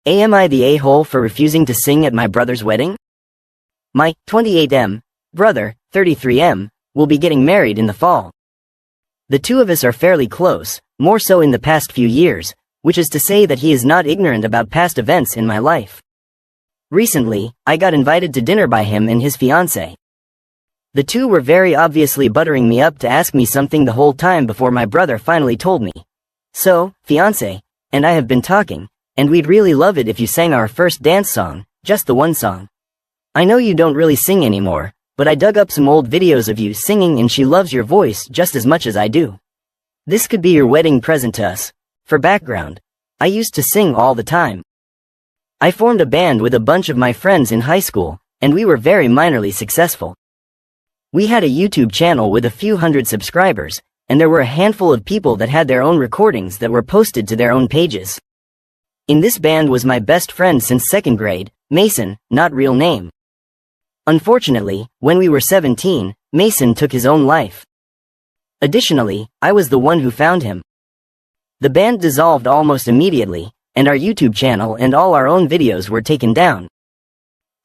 Am I the a-hole for refusing to sing at my brother's wedding? My 28M brother, 33M, will be getting married in the fall. The two of us are fairly close, more so in the past few years, which is to say that he is not ignorant about past events in my life. Recently, I got invited to dinner by him and his fiancée. The two were very obviously buttering me up to ask me something the whole time before my brother finally told me. So, fiancé, and I have been talking, and we'd really love it if you sang our first dance song, just the one song. I know you don't really sing anymore, but I dug up some old videos of you singing and she loves your voice just as much as I do. This could be your wedding present to us. For background, I used to sing all the time. I formed a band with a bunch of my friends in high school, and we were very minorly successful. We had a YouTube channel with a few hundred subscribers, and there were a handful of people that had their own recordings that were posted to their own pages. In this band was my best friend since 2nd grade, Mason, not real name. Unfortunately, when we were 17, Mason took his own life. Additionally, I was the one who found him. The band dissolved almost immediately, and our YouTube channel and all our own videos were taken down.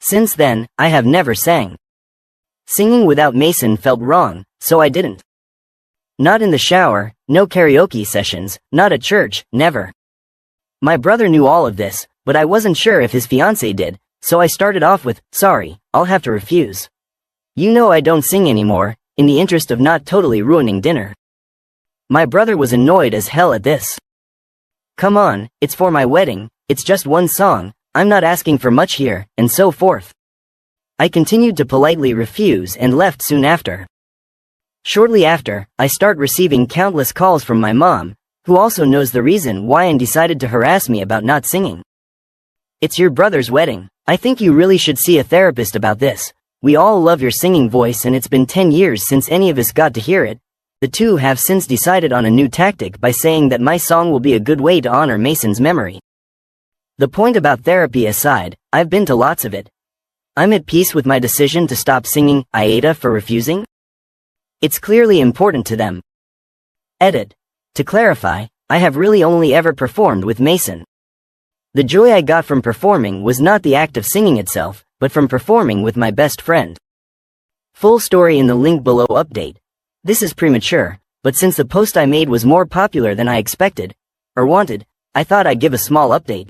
Since then, I have never sang. Singing without Mason felt wrong, so I didn't. Not in the shower, no karaoke sessions, not at church, never. My brother knew all of this, but I wasn't sure if his fiancée did, so I started off with, "Sorry, I'll have to refuse. You know I don't sing anymore," in the interest of not totally ruining dinner. My brother was annoyed as hell at this. "Come on, it's for my wedding, it's just one song, I'm not asking for much here," and so forth. I continued to politely refuse and left soon after. Shortly after, I start receiving countless calls from my mom, who also knows the reason why and decided to harass me about not singing. "It's your brother's wedding. I think you really should see a therapist about this. We all love your singing voice and it's been 10 years since any of us got to hear it." The two have since decided on a new tactic by saying that my song will be a good way to honor Mason's memory. The point about therapy aside, I've been to lots of it. I'm at peace with my decision to stop singing AITA for refusing. It's clearly important to them. Edit. To clarify, I have really only ever performed with Mason. The joy I got from performing was not the act of singing itself, but from performing with my best friend. Full story in the link below. Update. This is premature, but since the post I made was more popular than I expected, or wanted, I thought I'd give a small update.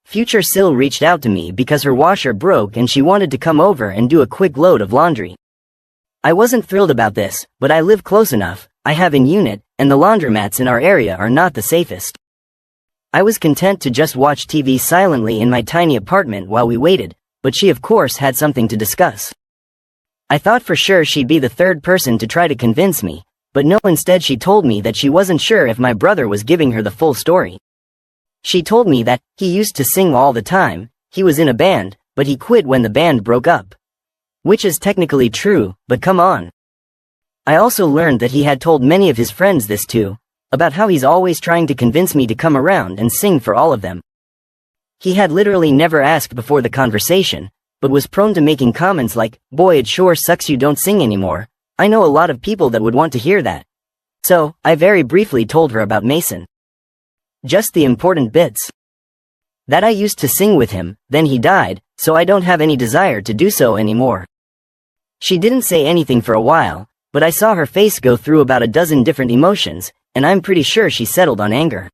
Future Sil reached out to me because her washer broke and she wanted to come over and do a quick load of laundry. I wasn't thrilled about this, but I live close enough, I have in unit, and the laundromats in our area are not the safest. I was content to just watch TV silently in my tiny apartment while we waited, but she of course had something to discuss. I thought for sure she'd be the third person to try to convince me, but no, instead she told me that she wasn't sure if my brother was giving her the full story. She told me that he used to sing all the time, he was in a band, but he quit when the band broke up. Which is technically true, but come on. I also learned that he had told many of his friends this too, about how he's always trying to convince me to come around and sing for all of them. He had literally never asked before the conversation, but was prone to making comments like, "Boy, it sure sucks you don't sing anymore. I know a lot of people that would want to hear that." So, I very briefly told her about Mason. Just the important bits. That I used to sing with him, then he died, so I don't have any desire to do so anymore. She didn't say anything for a while, but I saw her face go through about a dozen different emotions, and I'm pretty sure she settled on anger.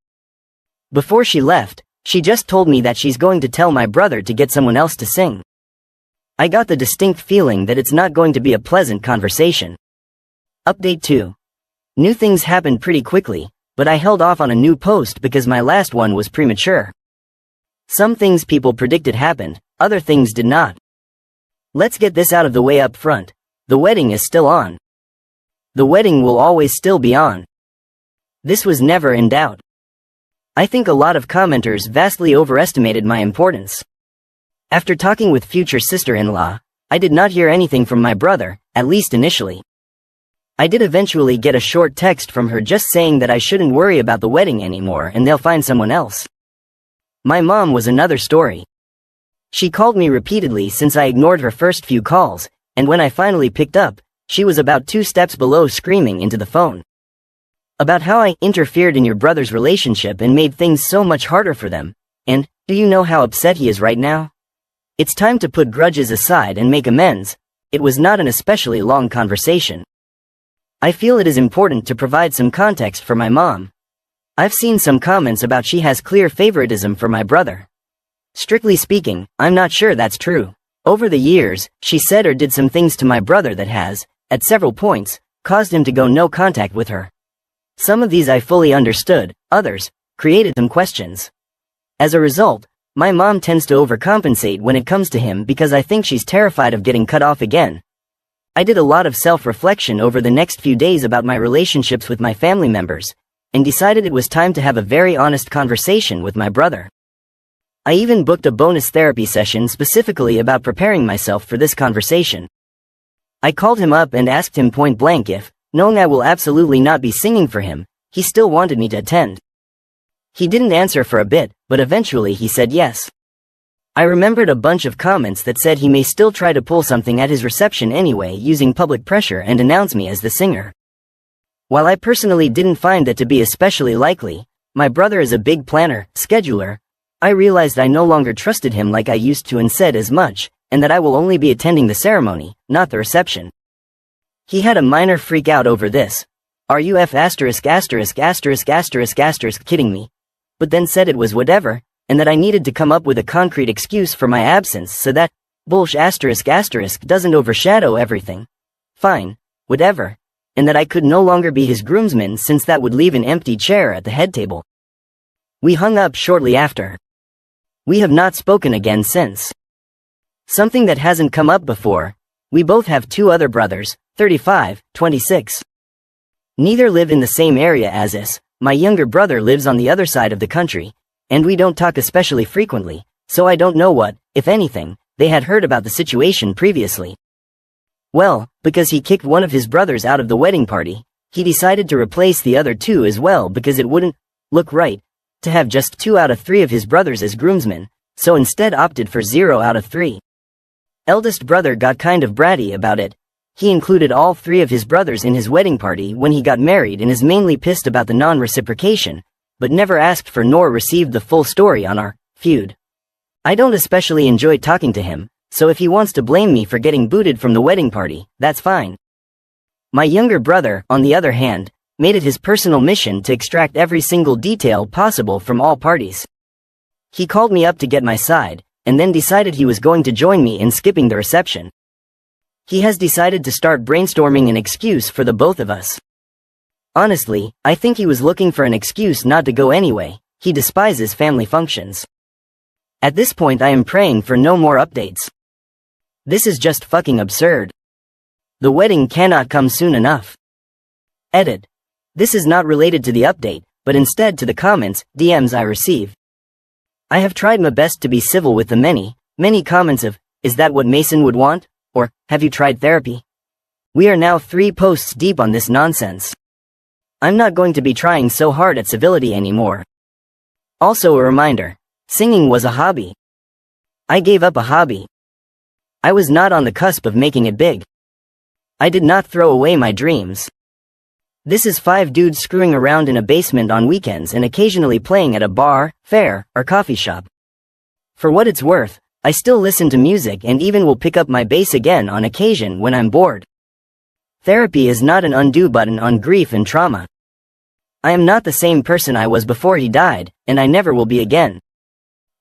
Before she left, she just told me that she's going to tell my brother to get someone else to sing. I got the distinct feeling that it's not going to be a pleasant conversation. Update 2. New things happened pretty quickly, but I held off on a new post because my last one was premature. Some things people predicted happened, other things did not. Let's get this out of the way up front. The wedding is still on. The wedding will always still be on. This was never in doubt. I think a lot of commenters vastly overestimated my importance. After talking with future sister-in-law, I did not hear anything from my brother, at least initially. I did eventually get a short text from her just saying that I shouldn't worry about the wedding anymore and they'll find someone else. My mom was another story. She called me repeatedly since I ignored her first few calls, and when I finally picked up, she was about 2 steps below screaming into the phone. About how I interfered in your brother's relationship and made things so much harder for them, and Do you know how upset he is right now? It's time to put grudges aside and make amends. It was not an especially long conversation. I feel it is important to provide some context for my mom. I've seen some comments about she has clear favoritism for my brother. Strictly speaking, I'm not sure that's true. Over the years, she said or did some things to my brother that has, at several points, caused him to go no contact with her. Some of these I fully understood, others created some questions. As a result, my mom tends to overcompensate when it comes to him because I think she's terrified of getting cut off again. I did a lot of self-reflection over the next few days about my relationships with my family members, and decided it was time to have a very honest conversation with my brother. I even booked a bonus therapy session specifically about preparing myself for this conversation. I called him up and asked him point blank if, knowing I will absolutely not be singing for him, he still wanted me to attend. He didn't answer for a bit, but eventually he said yes. I remembered a bunch of comments that said he may still try to pull something at his reception anyway using public pressure and announce me as the singer. While I personally didn't find that to be especially likely, my brother is a big planner, scheduler. I realized I no longer trusted him like I used to and said as much, and that I will only be attending the ceremony, not the reception. He had a minor freak out over this. Are you kidding me? But then said it was whatever, and that I needed to come up with a concrete excuse for my absence so that doesn't overshadow everything. Fine, whatever. And that I could no longer be his groomsman since that would leave an empty chair at the head table. We hung up shortly after. We have not spoken again since. Something that hasn't come up before, we both have two other brothers, 35, 26. Neither live in the same area as us. My younger brother lives on the other side of the country, and we don't talk especially frequently, so I don't know what, if anything, they had heard about the situation previously. Well, because he kicked one of his brothers out of the wedding party, he decided to replace the other two as well because it wouldn't look right to have just 2 out of 3 of his brothers as groomsmen, so instead opted for 0 out of 3. Eldest brother got kind of bratty about it. He included all 3 of his brothers in his wedding party when he got married and is mainly pissed about the non-reciprocation, but never asked for nor received the full story on our feud. I don't especially enjoy talking to him, so if he wants to blame me for getting booted from the wedding party, that's fine. My younger brother, on the other hand, made it his personal mission to extract every single detail possible from all parties. He called me up to get my side, and then decided he was going to join me in skipping the reception. He has decided to start brainstorming an excuse for the both of us. Honestly, I think he was looking for an excuse not to go anyway. He despises family functions. At this point I am praying for no more updates. This is just fucking absurd. The wedding cannot come soon enough. Edit. This is not related to the update, but instead to the comments, DMs I receive. I have tried my best to be civil with the many comments of, is that what Mason would want? Or, have you tried therapy? We are now 3 posts deep on this nonsense. I'm not going to be trying so hard at civility anymore. Also a reminder, singing was a hobby. I gave up a hobby. I was not on the cusp of making it big. I did not throw away my dreams. This is 5 dudes screwing around in a basement on weekends and occasionally playing at a bar, fair, or coffee shop. For what it's worth, I still listen to music and even will pick up my bass again on occasion when I'm bored. Therapy is not an undo button on grief and trauma. I am not the same person I was before he died, and I never will be again.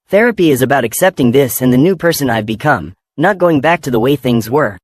Therapy is about accepting this and the new person I've become, not going back to the way things were.